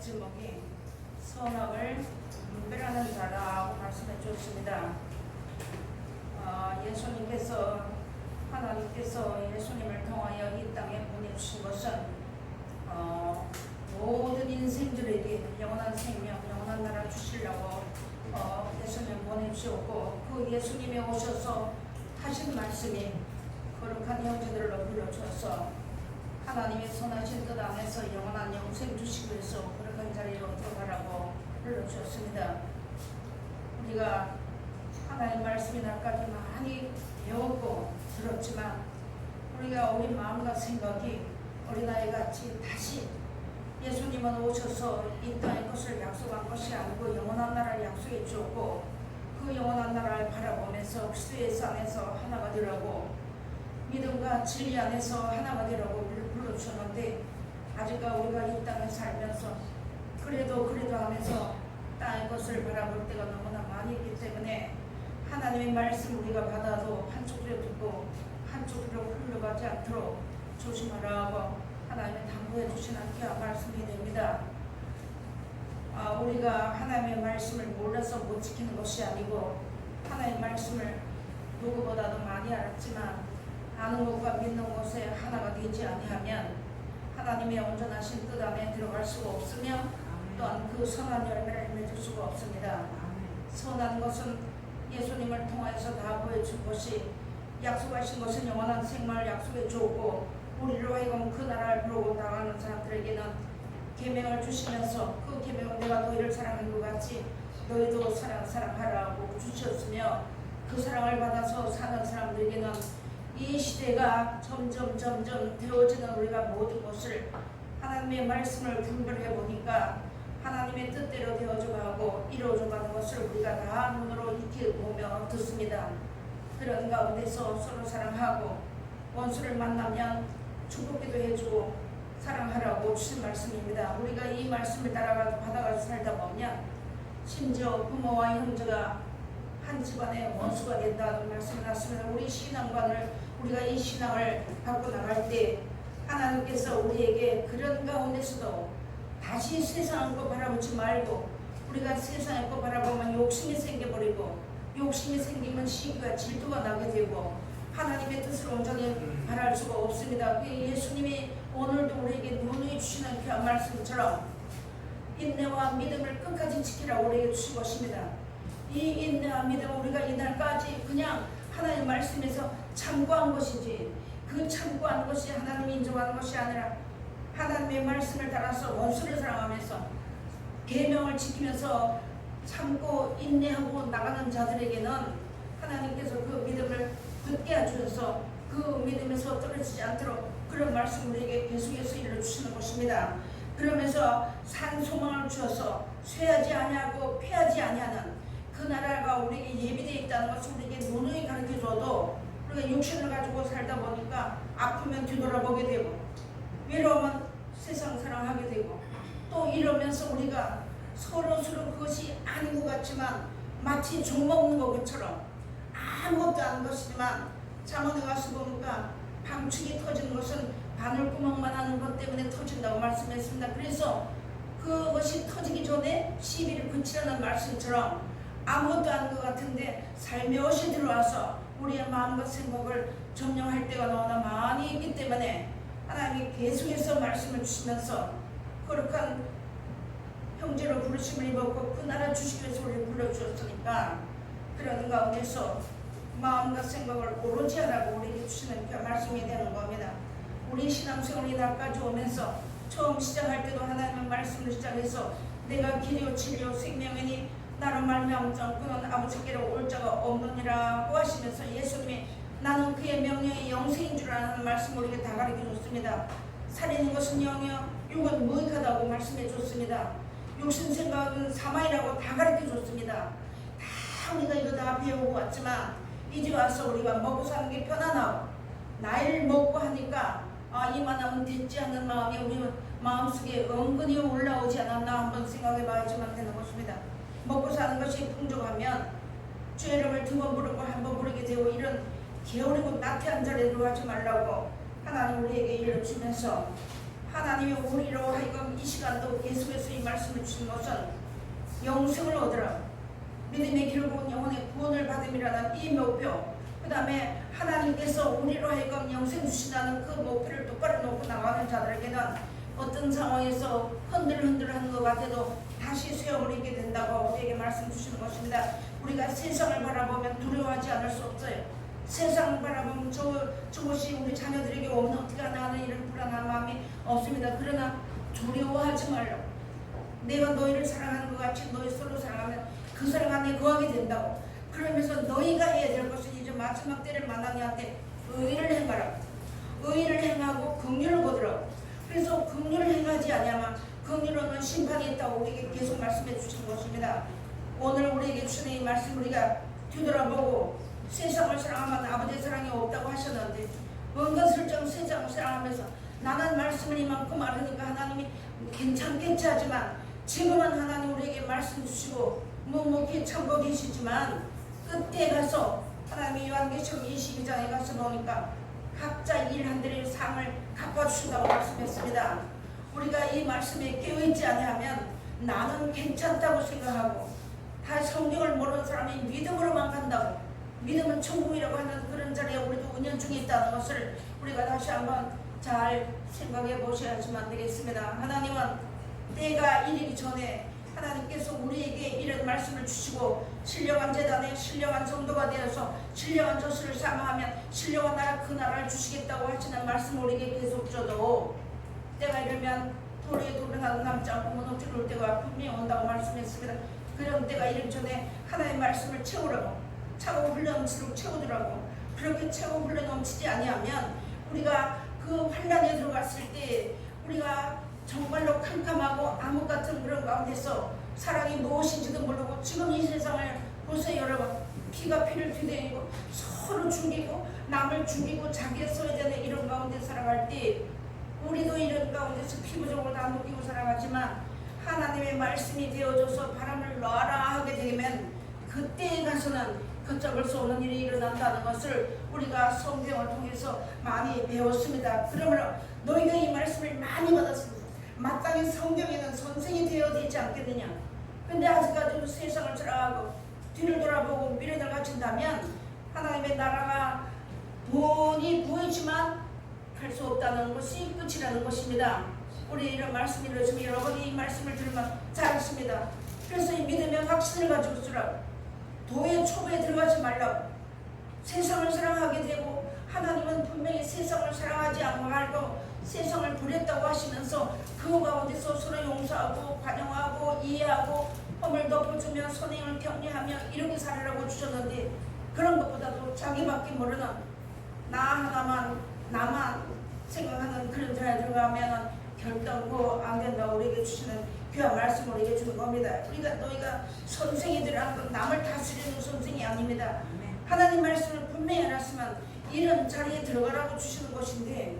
제목이 선악을 분별하는 자라고 말씀해 주었습니다. 예수님께서 하나님께서 예수님을 통하여 이 땅에 보내주신 것은 모든 인생들에게 영원한 생명, 영원한 나라를 주시려고 예수님 보내주셨고, 그 예수님이 오셔서 하신 말씀이 거룩한 형제들로 불러주어서 하나님의 선하신 뜻 안에서 영원한 영생 주시기 위해서 거룩한 자리로 들어가라고 불러주셨습니다. 우리가 하나님 말씀이 날까지 많이 배웠고 들었지만 우리가 우리 마음과 생각이 어린아이같이 다시 예수님은 오셔서 이 땅의 것을 약속한 것이 아니고 영원한 나라를 약속해 주었고, 그 영원한 나라를 바라보면서 그리스도의 안에서 하나가 되라고, 믿음과 진리 안에서 하나가 되라고 불러주셨는데, 아직까 우리가 이 땅에 살면서 그래도 하면서 땅의 것을 바라볼 때가 너무나 많이 있기 때문에 하나님의 말씀 우리가 받아도 한쪽으로 듣고 한쪽으로 흘러가지 않도록 조심하라고 하나님의 당부해 주시는 귀한 말씀이 됩니다. 우리가 하나님의 말씀을 몰라서 못 지키는 것이 아니고, 하나님의 말씀을 누구보다도 많이 알았지만 아는 것과 믿는 것에 하나가 되지 아니하면 하나님의 온전하신 뜻 안에 들어갈 수가 없으며, 또한 그 선한 열매를 맺을 수가 없습니다. 선한 것은 예수님을 통해서 다 보여준 것이, 약속하신 것은 영원한 생명을 약속해 주었고, 우리로 하여금 그 나라를 부르고 나가는 사람들에게는 계명을 주시면서 그 계명은 내가 너희를 사랑한 것 같이 너희도 사랑하라고 주셨으며, 그 사랑을 받아서 사는 사람들에게는 이 시대가 점점 되어지는 우리가 모든 것을 하나님의 말씀을 분별해 보니까 하나님의 뜻대로 되어져 가고 이루어져 가는 것을 우리가 다 눈으로 익히 보며 듣습니다. 그런 가운데서 서로 사랑하고 원수를 만나면 축복기도 해주고 사랑하라고 주신 말씀입니다. 우리가 이 말씀을 받아가서 살다 보면 심지어 부모와 형제가 한 집안의 원수가 된다는 말씀이 났습니다. 우리 신앙관을, 우리가 이 신앙을 갖고 나갈 때 하나님께서 우리에게 그런 가운데서도 다시 세상을 거 바라보지 말고, 우리가 세상을 거 바라보면 욕심이 생겨버리고, 욕심이 생기면 시기와 질투가 나게 되고 하나님의 뜻을 온전히 바랄 수가 없습니다. 예수님이 오늘도 우리에게 누누이 주시는 그 말씀처럼 인내와 믿음을 끝까지 지키라고 우리에게 주신 것입니다. 이 인내와 믿음은 우리가 이날까지 그냥 하나님 말씀에서 참고한 것이지, 그 참고한 것이 하나님이 인정하는 것이 아니라 하나님의 말씀을 따라서 원수를 사랑하면서 계명을 지키면서 참고 인내하고 나가는 자들에게는 하나님께서 그 믿음을 굳게 해주셔서 그 믿음에서 떨어지지 않도록 그런 말씀 우리에게 계속해서 일러주시는 것입니다. 그러면서 산 소망을 주어서 쇠하지 아니하고 피하지 아니하는 그 나라가 우리에게 예비되어 있다는 것을 우리에게 누누이 가르쳐줘도 우리가 육신을 가지고 살다 보니까 아프면 뒤돌아보게 되고 외로우면 세상 사랑하게 되고, 또 이러면서 우리가 서로 그것이 아닌 것 같지만 마치 종 먹는 것처럼 아무것도 아닌 것이지만 잠언에 가서 보니까 방축이 터지는 것은 바늘구멍만 하는 것 때문에 터진다고 말씀했습니다. 그래서 그것이 터지기 전에 시비를 그치라는 말씀처럼 아무것도 아닌 것 같은데 살며시 들어와서 우리의 마음과 생각을 점령할 때가 너무나 많이 있기 때문에 하나님이 계속해서 말씀을 주시면서 거룩한 형제로 부르심을 입었고 그 나라 주시기 위해서 우리를 불러주었으니까 그런 가운데서 마음과 생각을 오로지 하라고 우리에게 주시는 그 말씀이 되는 겁니다. 우리 신앙생활이 날까지 오면서 처음 시작할 때도 하나님의 말씀을 시작해서 내가 길이요 진리요 생명이니 나로 말미암지 않고는 아버지께로 올 자가 없느니라고 하시면서 예수님이 나는 그의 명령이 영생인 줄 아는 말씀을 우리에게 다 가르쳐줬습니다. 살인인 것은 영이요 육은 무익하다고 말씀해 줬습니다. 육신 생각은 사망이라고 다 가르쳐줬습니다. 다 우리가 이거 다 배우고 왔지만 이제 와서 우리가 먹고 사는 게 편안하고 나이를 먹고 하니까 이만하면 됐지 않는 마음이 우리 마음속에 은근히 올라오지 않았나 한번 생각해 봐야지만 되는 것입니다. 먹고 사는 것이 풍족하면 주의 이름을 2번 부르고 1번 부르게 되고 이런 게으르고 나태한 자리에 들어가지 말라고 하나님 우리에게 일러주면서 하나님이 우리로 하여금 이 시간도 계속해서 이 말씀을 주신 것은 영생을 얻으라, 믿음의 결국은 영혼의 구원을 받음이라는 이 목표, 그 다음에 하나님께서 우리로 하여금 영생 주신다는 그 목표를 똑바로 놓고 나가는 자들에게는 어떤 상황에서 흔들흔들하는 것 같아도 다시 세움을 입게 된다고 우리에게 말씀 주시는 것입니다. 우리가 세상을 바라보면 두려워하지 않을 수 없어요. 세상을 바라보면 저것이 우리 자녀들에게 오면 어떻게 하나 하는 이런 불안한 마음이 없습니다. 그러나 두려워하지 말라고. 내가 너희를 사랑하는 것 같이 너희 서로 사랑하면 그 사랑 안에 거하게 된다고. 그러면서 너희가 해야 될 것은 이제 마지막 때를 만나니한테 의를 행하라. 의를 행하고 긍휼을 거두라. 그래서 긍휼을 행하지 아니하면 긍휼로는 심판이 있다고 우리에게 계속 말씀해 주시는 것입니다. 오늘 우리에게 주시는 이 말씀 우리가 뒤돌아보고 세상을 사랑하면 아버지의 사랑이 없다고 하셨는데 뭔가 설정 세상을 사랑하면서 나는 말씀을 이만큼 알으니까 하나님이 괜찮겠지 하지만 지금은 하나님 우리에게 말씀 주시고 묵묵히 참고 계시지만 그때 가서 하나님이 요한계시록 22장에 가서 보니까 각자 일한 대의 상을 갚아주신다고 말씀했습니다. 우리가 이 말씀에 깨어있지 아니하면 나는 괜찮다고 생각하고 다 성경을 모르는 사람이 믿음으로만 간다고, 믿음은 천국이라고 하는 그런 자리에 우리도 은연중에 있다는 것을 우리가 다시 한번 잘 생각해 보셔야지만 되겠습니다. 하나님은 때가 이르기 전에 하나님께서 우리에게 이런 말씀을 주시고 신령한 제단에 신령한 성도가 되어서 신령한 젖을 삼아하면 신령한 나라 그 나라를 주시겠다고 하시는 말씀을 우리에게 계속 줘도 때가 이르면 돌에 돌을 하고 남지 않고 무너질 올 때가 분명히 온다고 말씀했습니다. 그런 때가 이르기 전에 하나님의 말씀을 채우라고, 차고 흘러넘치도록 채우더라고. 그렇게 차고 흘러넘치지 아니하면 우리가 그 환란에 들어갔을 때 우리가 정말로 캄캄하고 암흑 같은 그런 가운데서 사랑이 무엇인지도 모르고 지금 이 세상을 보세요 여러분. 피가 피를 뒤대고 서로 죽이고 남을 죽이고 자기가 써야 되는 이런 가운데 살아갈 때 우리도 이런 가운데서 피부종을 다 느끼고 살아가지만 하나님의 말씀이 되어줘서 바람을 놔라 하게 되면 그때에 가서는 걷잡을 수 없는 일이 일어난다는 것을 우리가 성경을 통해서 많이 배웠습니다. 그러므로 너희가 이 말씀을 많이 받았습니다. 마땅히 성경에는 선생이 되어야 되지 않겠느냐. 근데 아직까지도 세상을 살아가고 뒤를 돌아보고 미련을 갖춘다면 하나님의 나라가 돈이 보이지만 갈 수 없다는 것이 끝이라는 것입니다. 우리 이런 말씀이 이루어지면 여러분이 이 말씀을 들으면 잘했습니다. 그래서 이 믿음의 확신을 가지고 있으라고. 도의 초보에 들어가지 말라고. 세상을 사랑하게 되고 하나님은 분명히 세상을 사랑하지 말고 세상을 버렸다고 하시면서 그 가운데서 서로 용서하고 관용하고 이해하고 험을 덮어주며 선행을 격려하며 이렇게 살으라고 주셨는데 그런 것보다도 자기밖에 모르는 나 하나만 나만 생각하는 그런 자리에 들어가면 결단코 안 된다고 우리에게 주시는 귀한 말씀을 우리에게 주는 겁니다. 우리가 너희가 선생이들이라는 건 남을 다스리는 선생이 아닙니다. 하나님 말씀을 분명히 알았으면 이런 자리에 들어가라고 주시는 것인데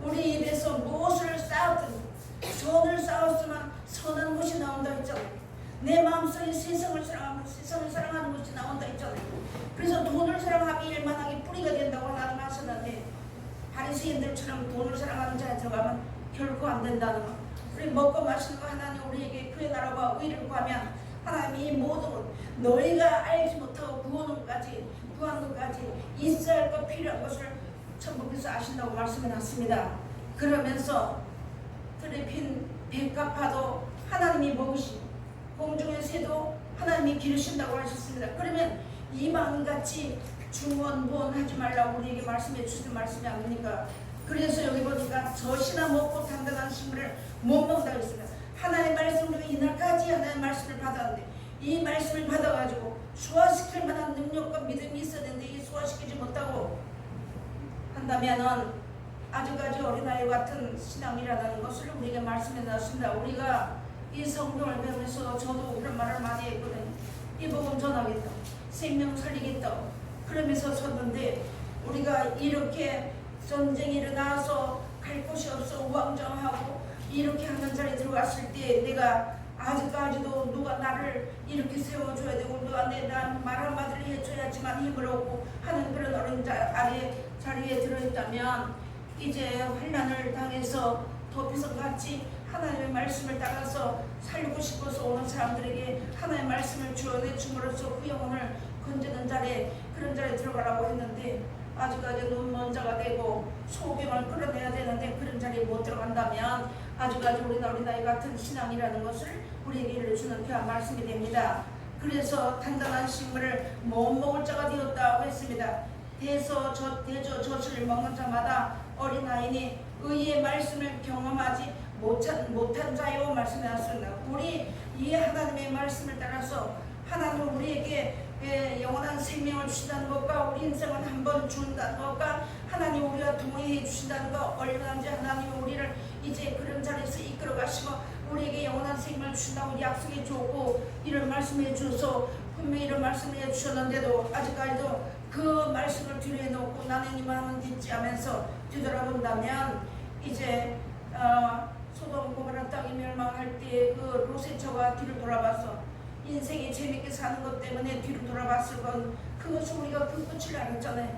우리 입에서 무엇을 쌓았든 선을 쌓았으면 선한 것이 나온다 했잖아요. 내 마음속에 세상을 사랑하면 세상을 사랑하는 것이 나온다 했잖아요. 그래서 돈을 사랑하기 일만하게 뿌리가 된다고 하나님 하셨는데 바리새인들처럼 돈을 사랑하는 자에 들어가면 결코 안 된다는 것. 우리 먹고 마시는 거 하나님 우리에게 그의 나라와 의를 구하면 하나님이 이 모든 것 너희가 알지 못하고 구하는 것까지 있어야 할 것 필요한 것을 천국에서 아신다고 말씀해놨습니다. 그러면서 드레핀 백합화도 하나님이 먹으시고 공중의 새도 하나님이 기르신다고 하셨습니다. 그러면 이방같이 중원부원하지 말라고 우리에게 말씀해 주시는 말씀이 아닙니까? 그래서 여기 보니까 젖이나 먹고 단단한 식물을 못 먹는다고 했습니다. 하나님의 말씀 우리가 이날까지 하나님의 말씀을 받았는데 이 말씀을 받아가지고 소화시킬 만한 능력과 믿음이 있어야 되는데 이 소화시키지 못하고 한다면은 아직까지 어린아이 같은 신앙이라는 것을 우리에게 말씀해 놨습니다. 우리가 이 성경을 배우면서 저도 그런 말을 많이 했거든요. 이 복음 전하겠다, 생명 살리겠다 그러면서 섰는데 우리가 이렇게 전쟁이 일어나서 갈 곳이 없어 우왕좌왕하고 이렇게 하는 자리에 들어갔을 때 내가 아직까지도 누가 나를 이렇게 세워줘야 되고 누가 내 말 한마디를 해줘야지만 힘을 얻고 하는 그런 어린 자리에 들어있다면 이제 환난을 당해서 도피성같이 하나님의 말씀을 따라서 살고 싶어서 오는 사람들에게 하나님의 말씀을 주어내 줌으로써 그 영혼을 건지는 자리에, 그런 자리에 들어가라고 했는데 아직까지 눈먼 자가 되고 소경을 끌어내야 되는데 그런 자리에 못 들어간다면 아직까지 우리는 어린아이 같은 신앙이라는 것을 우리에게 일러주는 귀한 말씀이 됩니다. 그래서 단단한 식물을 못 먹을 자가 되었다고 했습니다. 대저 젖을 먹는 자마다 어린아이니 의의 말씀을 경험하지 못한 자요 말씀하셨습니다. 우리 이 하나님의 말씀을 따라서 하나님은 우리에게 영원한 생명을 주신다는 것과 우리 인생을 한번 준다는 것과 하나님 우리와 동행해 주신다는 것, 얼마든지 하나님은 우리를 이제 그런 자리에서 이끌어 가시고 우리에게 영원한 생명을 주신다고 약속해 주었고 이런 말씀해 주셔서 분명히 이런 말씀을 해 주셨는데도 아직까지도 그 말씀을 뒤로해 놓고 나는 이만하면 됐지 하면서 뒤돌아본다면 이제 소돔 고모라 땅이 멸망할 때 그 롯의 뒤를 돌아봐서 인생이 재밌게 사는 것 때문에 뒤로 돌아봤을 건 그것이 우리가 그 끝을 알았잖아요.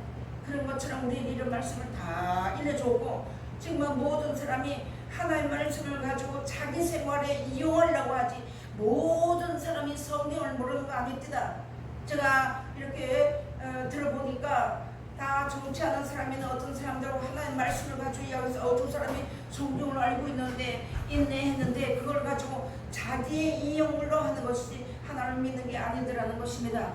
그런 것처럼 우리에게 이런 말씀을 다 일러줬고 지금 모든 사람이 하나님의 말씀을 가지고 자기 생활에 이용하려고 하지 모든 사람이 성경을 모르는 거 아닙니다. 제가 이렇게 들어보니까 다 좋지 않은 사람이나 어떤 사람들은 하나님의 말씀을 가지고 이야기해서 저 사람이 성경을 알고 있는데 인내했는데 그걸 가지고 자기의 이용으로 하는 것이 하나님을 믿는 게 아니더라는 것입니다.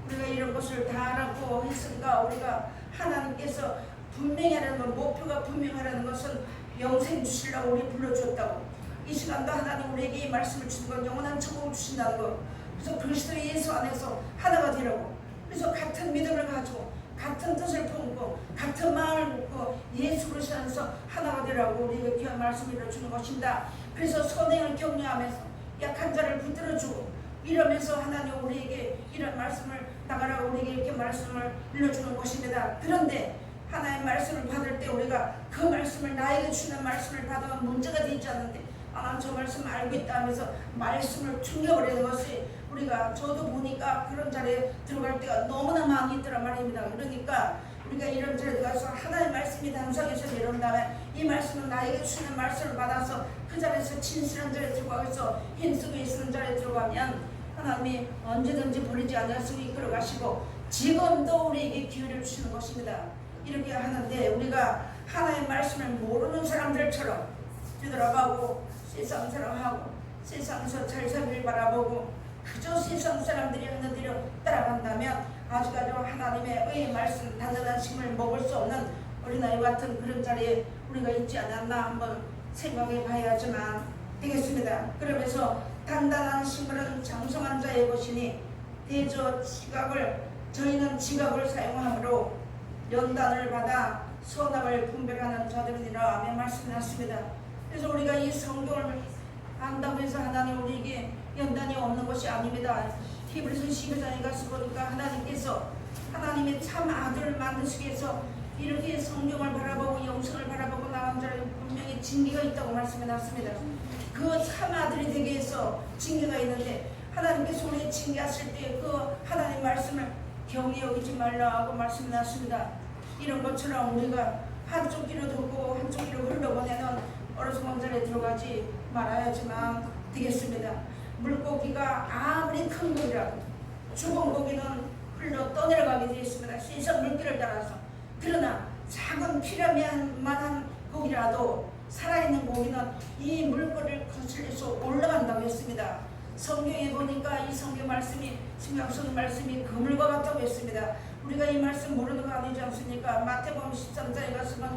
우리가 이런 것을 다 알았고 했으니까 우리가 하나님께서 분명히 하라는 것, 목표가 분명하라는 것은 영생 주시려고 우리 불러주었다고 이 시간도 하나님 우리에게 이 말씀을 주신 건 영원한 천국을 주신다는 것. 그래서 그리스도 예수 안에서 하나가 되라고, 그래서 같은 믿음을 가지고 같은 뜻을 품고 같은 마음을 묻고 예수 그리스도 안에서 하나가 되라고 우리에게 귀한 말씀을 주는 것입니다. 그래서 선행을 격려하면서 약한 자를 붙들어주고 이러면서 하나님 우리에게 이런 말씀을 나가라고 우리에게 이렇게 말씀을 일러주는 것입니다. 그런데 하나님의 말씀을 받을 때 우리가 그 말씀을 나에게 주는 말씀을 받으면 문제가 되지 않는데 난 저 말씀 알고 있다 하면서 말씀을 튕겨버리는 것이 우리가 저도 보니까 그런 자리에 들어갈 때가 너무나 많이 있더란 말입니다. 그러니까 우리가 이런 자리에 들어가서 하나님의 말씀이 당상에서 내려온 다음에 이 말씀은 나에게 주는 말씀을 받아서 그 자리에서 진실한 자리에 들어가서 힘쓰고 있는 자리에 들어가면 하나님이 언제든지 버리지 않아서 이끌어 가시고 지금도 우리에게 기회를 주시는 것입니다. 이렇게 하는데 우리가 하나님의 말씀을 모르는 사람들처럼 뒤돌아가고 세상 사람하고 세상에서 잘 살기를 바라보고 그저 세상 사람들이 하는 대로 따라간다면 아직까지 하나님의 의의 말씀 단단한 식물을 먹을 수 없는 어린아이 같은 그런 자리에 우리가 있지 않았나 한번 생각해 봐야지만 되겠습니다. 그러면서 단단한 식물은 장성한 자의 것이니 대저 저희는 지각을 사용함으로 연단을 받아 선악을 분별하는 자들이라 아멘 말씀하셨습니다. 그래서 우리가 이 성경을 안다고 해서 하나님 우리에게 연단이 없는 것이 아닙니다. 히브리서 12장에 가서 보니까 하나님께서 하나님의 참 아들을 만드시기 위해서 이렇게 성경을 바라보고 영성을 바라보고 나간 자에게 분명히 징계가 있다고 말씀해놨습니다. 그 참 아들이 되기 위해서 징계가 있는데 하나님께서 우리 징계하실 때 그 하나님 말씀을 경히 여기지 말라고 말씀해놨습니다. 이런 것처럼 우리가 한쪽 귀로 듣고 한쪽 귀로 흘러보내는 어리석은 자리에 들어가지 말아야지만 되겠습니다. 물고기가 아무리 큰 고기라도 죽은 고기는 흘러 떠내려가게 되어 있습니다. 세상 물길을 따라서. 그러나 작은 피라미만한 고기라도 살아있는 고기는 이 물꼬리를 거슬려서 올라간다고 했습니다. 성경에 보니까 이 성경 말씀이 신약성 말씀이 그물과 같다고 했습니다. 우리가 이 말씀 모르는 거 아니지 않습니까? 마태복음 13장에 가서는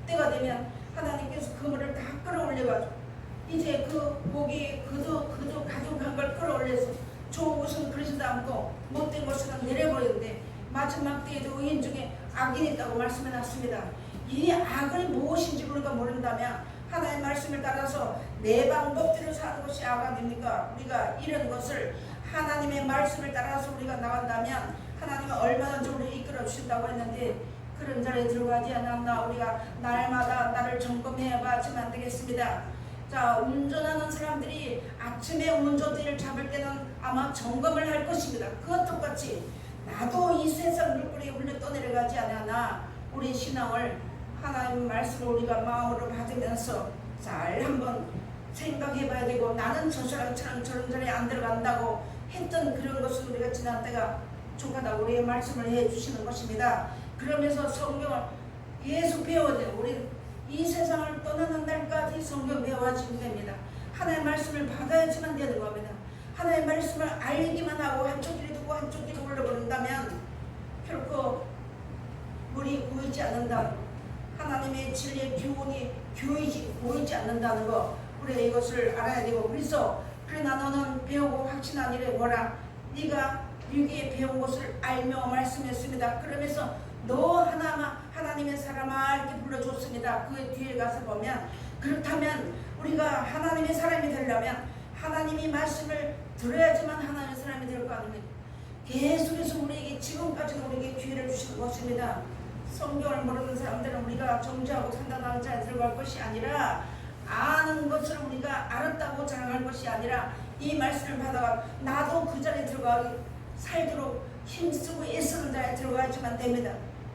때가 되면 하나님께서 그물을 다 끌어올려가지고 이제 그 고기 그도 가족한 걸 끌어올려서 좋은 것은 그러지도 않고 못된 것은 내려버리는데 마지막 때에도 의인 중에 악인이 있다고 말씀해놨습니다. 이 악을 무엇인지 우리가 모른다면 하나님의 말씀을 따라서 내 방법대로 사는 것이 악 아닙니까? 우리가 이런 것을 하나님의 말씀을 따라서 우리가 나간다면 하나님은 얼마든지 우리를 이끌어 주신다고 했는데 그런 자리에 들어가지 않았나. 우리가 날마다 나를 점검해 봐야지만 안 되겠습니다. 자, 운전하는 사람들이 아침에 운전대를 잡을 때는 아마 점검을 할 것입니다. 그것 똑같이 나도 이 세상 물꼬리에 흘러 떠내려가지 않았나. 우리 신앙을 하나님의 말씀을 우리가 마음으로 받으면서 잘 한번 생각해 봐야 되고, 나는 저 사람처럼 저런 자리에 안 들어간다고 했던 그런 것을 우리가 지난 때가 족하다고 우리의 말씀을 해 주시는 것입니다. 그러면서 성경을 계속 배워야 돼요. 우리 이 세상을 떠나는 날까지 성경 배워지면 됩니다. 하나님의 말씀을 받아야지만 되는 겁니다. 하나님의 말씀을 알기만 하고 한쪽 귀를 듣고 한쪽 귀를 흘러버린다면 결코 우리 보이지 않는다. 하나님의 진리의 교훈이 보이지 않는다는 거, 우리가 이것을 알아야 되고, 그러나 너는 배우고 확신한 일에 뭐라? 네가 유기에 배운 것을 알며 말씀했습니다. 그러면서 너 하나님의 사람아 이렇게 불러줬습니다. 그 뒤에 가서 보면, 그렇다면 우리가 하나님의 사람이 되려면 하나님이 말씀을 들어야지만 하나님의 사람이 될 거 아닙니까? 계속해서 우리에게 지금까지도 우리에게 기회를 주시는 것입니다. 성경을 모르는 사람들은 우리가 정죄하고 판단하는 자에 들어갈 것이 아니라, 아는 것을 우리가 알았다고 자랑할 것이 아니라, 이 말씀을 받아가 나도 그 자리에 들어가기 살도록 힘쓰고 애쓰는 자에 들어가야지만 됩니다.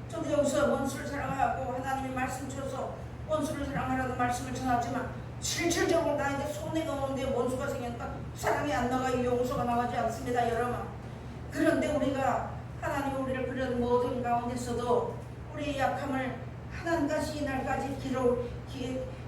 저도 여기서 원수를 사랑하고 하나님의 말씀 줘서 원수를 사랑하라는 말씀을 전하지만, 실질적으로 나에게 손해가 오는데 원수가 생기니까 사랑이 안 나가요. 용서가 나가지 않습니다, 여러분. 그런데 우리가 하나님이 우리를 그런 모든 가운데서도 우리의 약함을 하나님까지 이날까지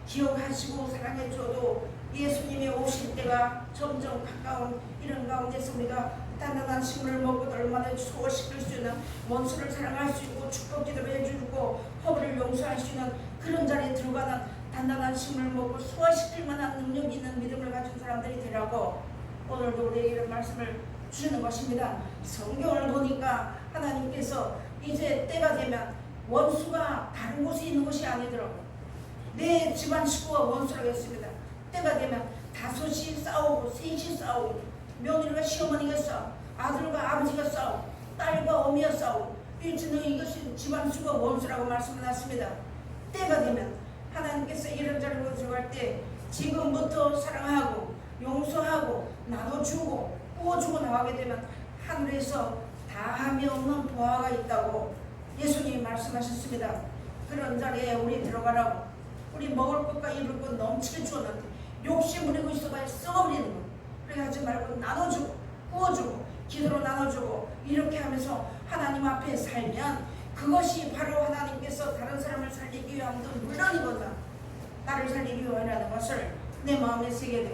기억하시고 사랑해줘도, 예수님이 오실 때가 점점 가까운 이런 가운데서 우리가 단단한 식물을 먹고 얼마나 소화시킬 수 있는, 원수를 사랑할 수 있고 축복기도를 해주고 허물을 용서할 수 있는 그런 자리에 들어가는 단단한 식물을 먹고 소화시킬 만한 능력이 있는 믿음을 가진 사람들이 되라고 오늘도 우리에게 이런 말씀을 주시는 것입니다. 성경을 보니까 하나님께서 이제 때가 되면 원수가 다른 곳에 있는 것이 아니더라고요. 내 집안 식구가 원수라고 했습니다. 때가 되면 5이 싸우고 3이 싸우고, 며느리가 시어머니가 싸우고, 아들과 아버지가 싸우고, 딸과 어미가 싸우고, 이것이 집안 식구가 원수라고 말씀해놨습니다. 때가 되면 하나님께서 이런 자리로 들어갈 때 지금부터 사랑하고 용서하고 나눠주고 구워주고 나가게 되면 하늘에서 다함이 없는 보화가 있다고 예수님이 말씀하셨습니다. 그런 자리에 우리 들어가라고. 우리 먹을 것과 입을 것 넘치게 주었는데 욕심 부리고 있어봐야 썩어버리는 거. 그렇게 하지 말고 나눠주고 구워주고 기도로 나눠주고 이렇게 하면서 하나님 앞에 살면, 그것이 바로 하나님께서 다른 사람을 살리기 위함도 물론이거든, 나를 살리기 위함이라는 것을 내 마음에 새게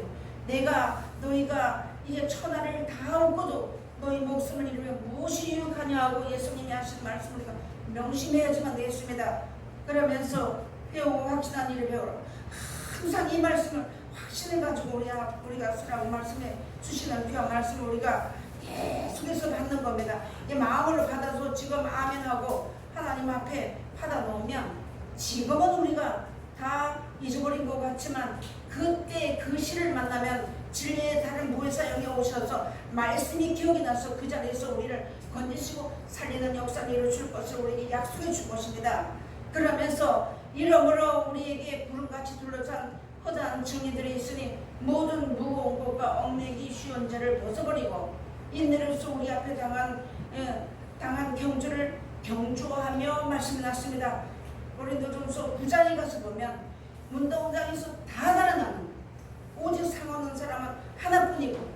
되고, 너희가 이제 천하를 다 얻고도 너희 목숨을 이루며 무엇이 유익하냐 하고 예수님이 하신 말씀을 우리가 명심해야지만 되겠습니다. 그러면서 배우고 확신한 일을 배우라. 항상 이 말씀을 확신해가지고 우리가 쓰라고 말씀해 주시는 귀한 말씀을 우리가 계속해서 받는 겁니다. 이 마음으로 받아서 지금 아멘하고 하나님 앞에 받아놓으면, 지금은 우리가 다 잊어버린 것 같지만 그때 그 시를 만나면 진리의 다른 보혜사형이 오셔서 말씀이 기억이 나서 그 자리에서 우리를 건지시고 살리는 역사를 이루어줄 것을 우리에게 약속해 줄 것입니다. 그러면서 이러므로 우리에게 구름같이 둘러싼 허다한 증인들이 있으니 모든 무거운 것과 얽매기 쉬운 죄를 벗어버리고 인내로서 우리 앞에 당한 경주를 경주하며 말씀해놨습니다. 고린도전서 9장에 가서 보면 문동장에서 다 달아나는, 오직 상하는 사람은 하나뿐이고,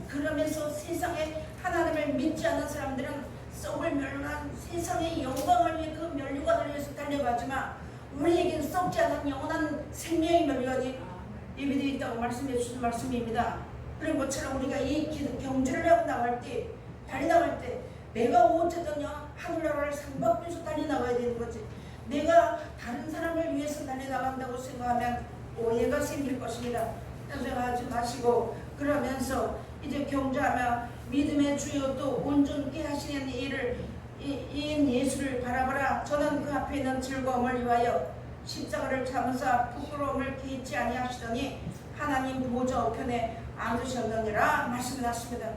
그러면서 세상에 하나님을 믿지 않는 사람들은 썩을 멸망한 세상의 영광을 위해 그 면류관을 위해서 달려가지만, 우리에겐 썩지 않은 영원한 생명의 면류관이 예비되어 있다고 말씀해 주신 말씀입니다. 그런 것처럼 우리가 이 경주를 하고 나갈 때, 달려나갈 때 내가 어쨌든 하늘나라를 상박해서 달려나가야 되는 거지, 내가 다른 사람을 위해서 달려나간다고 생각하면 오해가 생길 것입니다. 생각하지 마시고, 그러면서 이제 경주하며 믿음의 주요 또 온전케 하시는 이인 예수를 바라보라. 저는 그 앞에 있는 즐거움을 위하여 십자가를 참으사 부끄러움을 개의치 아니하시더니 하나님 보좌 우편에 앉으셨느니라 말씀하셨습니다.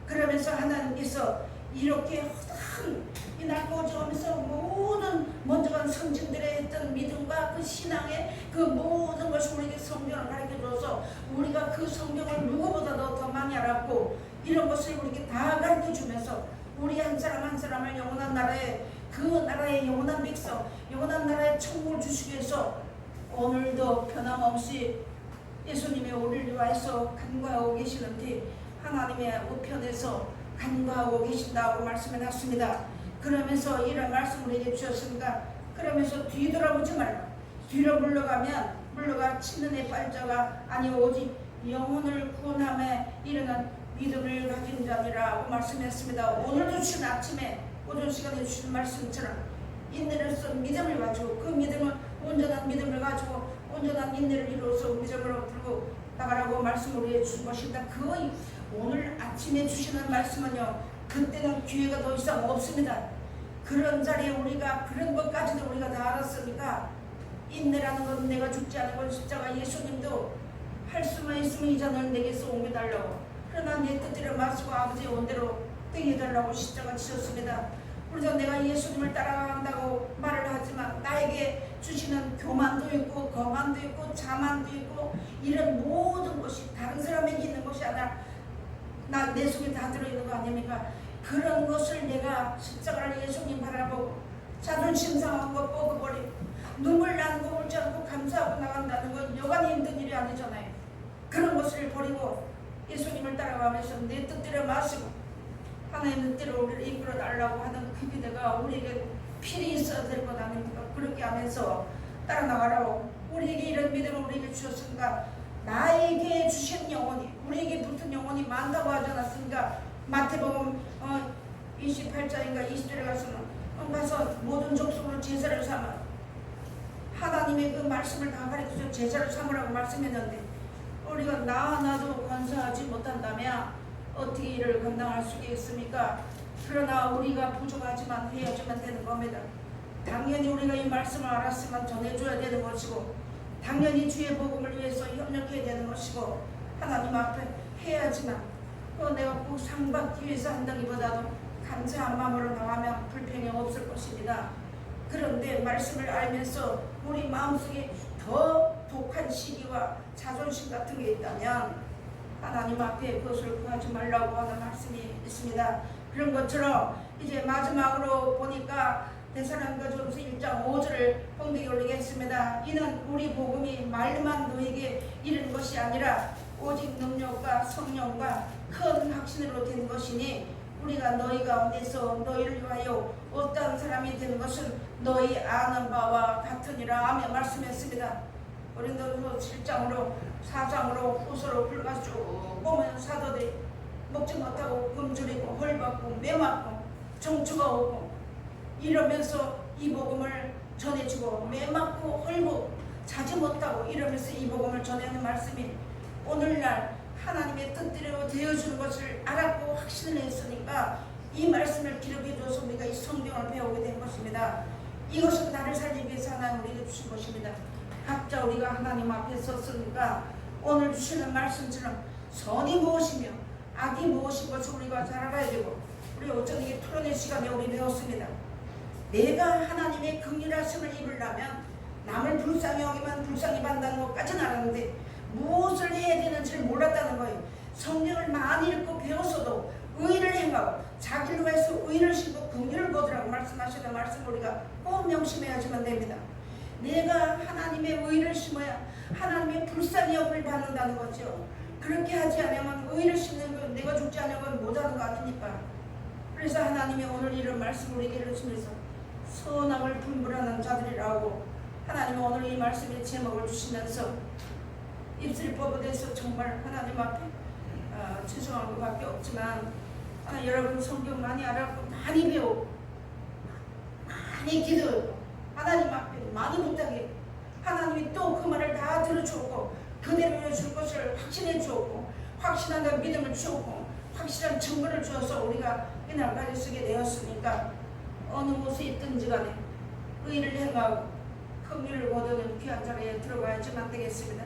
그러면서 하나님께서 이렇게 허다한 이 낡고 저으면서 모든 먼저 간 성진들의 했던 믿음과 그 신앙의 그 모든 것을 우리에게 성경을 가르쳐줘서 우리가 그 성경을 누구보다도 더 많이 알았고, 이런 것을 우리에게 다 가르쳐주면서 우리 한 사람 한 사람을 영원한 나라에, 그 나라의 영원한 백성, 영원한 나라의 천국을 주시기 위해서 오늘도 변함없이 예수님의 우리를 위하여서 간구하고 계시는데 하나님의 우편에서 간구하고 계신다고 말씀을 하십니다. 그러면서 이런 말씀을 우리에게 주셨습니다. 그러면서 뒤돌아보지 말라. 뒤로 물러가 치는 애 빨자가 아니 오직 영혼을 구원함에 이르는 믿음을 가진 자니라고 말씀했습니다. 오늘도 주신 아침에 오전 시간에 주신 말씀처럼 인내로서 믿음을 가지고 그 믿음은 온전한 믿음을 가지고 온전한 인내를 이루어서 믿음으로 들고 나가라고 말씀을 우리에게 주신 것입니다. 그 오늘 아침에 주시는 말씀은요, 그때는 기회가 더 이상 없습니다. 그런 자리에 우리가 그런 것까지도 우리가 다 알았으니까 인내라는 건 내가 죽지 않은 건 십자가. 예수님도 할 수만 있으면 이 잔을 내게서 옮겨달라고, 그러나 내 뜻대로 마시고 아버지의 원대로 땡겨달라고 십자가 지셨습니다. 우리도 내가 예수님을 따라간다고 말을 하지만 나에게 주시는 교만도 있고 거만도 있고 자만도 있고 이런 모든 것이 다른 사람에게 있는 것이 아니라 내 속에 다 들어있는 거 아닙니까? 그런 것을 내가 십자가를 예수님 바라보고 자존심 상한 거 뻗어버리고 눈물 나는 거 울지 않고 감사하고 나간다는 건 여간이 힘든 일이 아니잖아요. 그런 것을 버리고 예수님을 따라가면서 내 뜻대로 마시고 하나님의 뜻대로 우리를 이끌어 달라고 하는 그 기대가 우리에게 필히 있어야 될 것 아닙니까? 그렇게 하면서 따라 나가라고 우리에게 이런 믿음을 우리에게 주셨으니까 나에게 주신 영혼이 우리에게 붙은 영혼이 많다고 하지 않았습니까? 마태복음 28장인가 20절에 가서 모든 족속으로 제사를 삼아 하나님의 그 말씀을 다 가르쳐서 제사를 삼으라고 말씀했는데 우리가 나도 건사하지 못한다면 어떻게 이를 감당할 수 있겠습니까? 그러나 우리가 부족하지만 해야지만 되는 겁니다. 당연히 우리가 이 말씀을 알았으면 전해줘야 되는 것이고 당연히 주의 복음을 위해서 협력해야 되는 것이고 하나님 앞에 해야지만 내가 꼭 상 받기 위해서 한다기보다도 감사한 마음으로 나가면 불평이 없을 것입니다. 그런데 말씀을 알면서 우리 마음속에 더 독한 시기와 자존심 같은 게 있다면 하나님 앞에 그것을 구하지 말라고 하는 말씀이 있습니다. 그런 것처럼 이제 마지막으로 보니까 데살로니가전서 1장 5절을 봉독에 올리겠습니다. 이는 우리 복음이 말만 너에게 이르는 것이 아니라 오직 능력과 성령과 큰 확신으로 된 것이니 우리가 너희 가운데서 너희를 위하여 어떤 사람이 되는 것은 너희 아는 바와 같으니라 하며 말씀했습니다. 고린도서 7장으로 4장으로 후서로 불러가 쭉 보면 사도들이 먹지 못하고 굶주리고 헐벗고 매맞고 정추가 오고 이러면서 이 복음을 전해주고 매맞고 헐고 자지 못하고 이러면서 이 복음을 전하는 말씀이 오늘날 하나님의 뜻대로 되어주는 것을 알았고 확신을 했으니까 이 말씀을 기록해줘서 우리가 이 성경을 배우게 된 것입니다. 이것은 나를 살리기 위해서 하나님 우리에게 주신 것입니다. 각자 우리가 하나님 앞에 섰으니까 오늘 주시는 말씀처럼 선이 무엇이며 악이 무엇인 것을 우리가 잘 알아야 되고 우리 어쩌게 토론의 시간에 우리 배웠습니다. 내가 하나님의 긍휼하심을 입으려면 남을 불쌍히 여기면 불쌍히 받는다는 것까지는 알았는데 무엇을 해야 되는지를 몰랐다는 거예요. 성경을 많이 읽고 배웠어도 의를 행하고 자기를 위해서 의를 심고 긍휼을 거두라고 말씀하시는 말씀을 우리가 꼭 명심해야지만 됩니다. 내가 하나님의 의를 심어야 하나님의 불쌍히 여김을 받는다는 거죠. 그렇게 하지 않으면 의를 심는 건 내가 죽지 않으면 못하는 거 아닙니까? 그래서 하나님이 오늘 이런 말씀을 우리에게 주시면서 선함을 분별하는 자들이라고 하나님은 오늘 이 말씀의 제목을 주시면서 입술이 뻗어대서 정말 하나님 앞에 죄송한 것밖에 없지만 여러분 성경 많이 알았고 많이 배우고 많이 기도하고 하나님 앞에 많이 부탁해 하나님이 또 그 말을 다 들어주고 그대로 해줄 것을 확신해 주었고 확신한다는 믿음을 주었고 확실한 증거를 주어서 우리가 이날까지 쓰게 되었으니까 어느 곳에 있든지 간에 의를 행하고 긍휼을 거두는 귀한 자리에 들어가야지만 되겠습니다.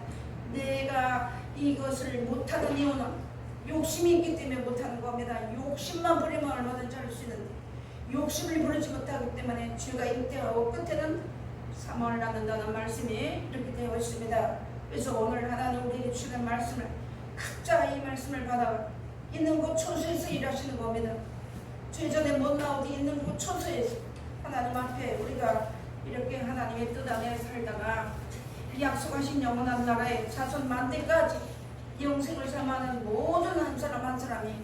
내가 이것을 못하는 이유는 욕심이 있기 때문에 못하는 겁니다. 욕심만 부리면 얼마든지 할 수 있는데 욕심을 부리지 못하기 때문에 죄가 잉태하고 끝에는 사망을 낳는다는 말씀이 이렇게 되어 있습니다. 그래서 오늘 하나님 우리에게 주시는 말씀을 각자 이 말씀을 받아 있는 곳 처소에서 일하시는 겁니다. 죄전에 못 나오디 있는 곳 처소에서 하나님 앞에 우리가 이렇게 하나님의 뜻 안에 살다가 약속하신 영원한 나라에 자손 만대까지 영생을 삼아하는 모든 한 사람 한 사람이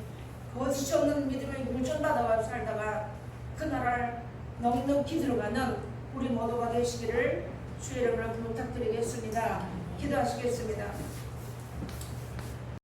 거짓이 없는 믿음의 물전받아가 살다가 그 나라를 넉넉히 들어가는 우리 모두가 되시기를 주의 이름으로 부탁드리겠습니다. 기도하시겠습니다.